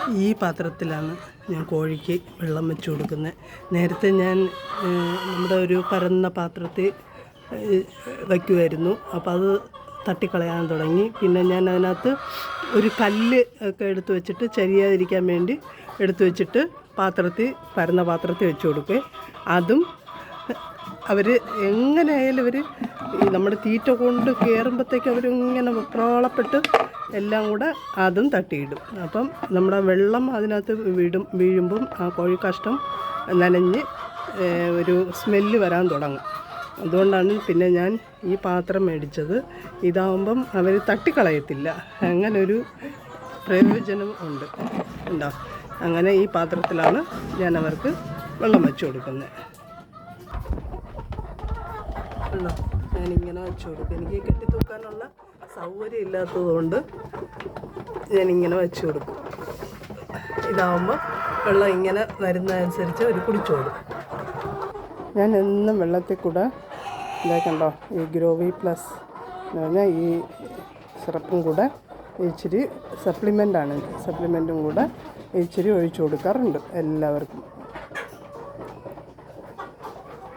ഈ പാത്രത്തിലാണ് ഞാൻ കോഴിക്ക് വെള്ളം വെച്ച് കൊടുക്കുന്നത്. നേരത്തെ ഞാൻ നമ്മുടെ ഒരു പരന്ന പാത്രത്തിൽ വയ്ക്കുമായിരുന്നു. അപ്പോൾ അത് തട്ടിക്കളയാൻ തുടങ്ങി. പിന്നെ ഞാൻ അതിനകത്ത് ഒരു കല്ല് ഒക്കെ എടുത്ത് വെച്ചിട്ട് ചരിയാതിരിക്കാൻ വേണ്ടി എടുത്തു വെച്ചിട്ട് പരന്ന പാത്രത്തിൽ വെച്ച് കൊടുക്കുക. അതും അവർ എങ്ങനെയായാലും നമ്മുടെ തീറ്റ കൊണ്ട് കയറുമ്പോഴത്തേക്ക് അവരിങ്ങനെ വെപ്രാളപ്പെട്ട് എല്ലാം കൂടെ അതും തട്ടിയിടും. അപ്പം നമ്മുടെ വെള്ളം അതിനകത്ത് വീഴുമ്പം ആ കോഴിക്കാഷ്ടം നനഞ്ഞ് ഒരു സ്മെല്ല് വരാൻ തുടങ്ങും. അതുകൊണ്ടാണ് പിന്നെ ഞാൻ ഈ പാത്രം മേടിച്ചത്. ഇതാവുമ്പം അവർ തട്ടിക്കളയത്തില്ല. അങ്ങനൊരു പ്രയോജനം ഉണ്ട്. ഉണ്ടോ? അങ്ങനെ ഈ പാത്രത്തിലാണ് ഞാൻ അവർക്ക് വെള്ളം വെച്ച് കൊടുക്കുന്നത്. ഉണ്ടോ? ഞാനിങ്ങനെ വെച്ച് കൊടുക്കും. എനിക്ക് കെട്ടിത്തൂക്കാനുള്ള സൗകര്യം ഇല്ലാത്തതുകൊണ്ട് ഞാനിങ്ങനെ വെച്ച് കൊടുക്കും. ഇതാവുമ്പോൾ വെള്ളം ഇങ്ങനെ വരുന്നതനുസരിച്ച് അവർ കുടിച്ചോളും. ഞാൻ എന്നും വെള്ളത്തിൽ കൂടെ കണ്ടോ ഈ ഗ്രോവി പ്ലസ് എന്ന് പറഞ്ഞാൽ ഈ സിറപ്പും കൂടെ ഇച്ചിരി സപ്ലിമെൻറ്റും കൂടെ ഇച്ചിരി ഒഴിച്ചു കൊടുക്കാറുണ്ട് എല്ലാവർക്കും.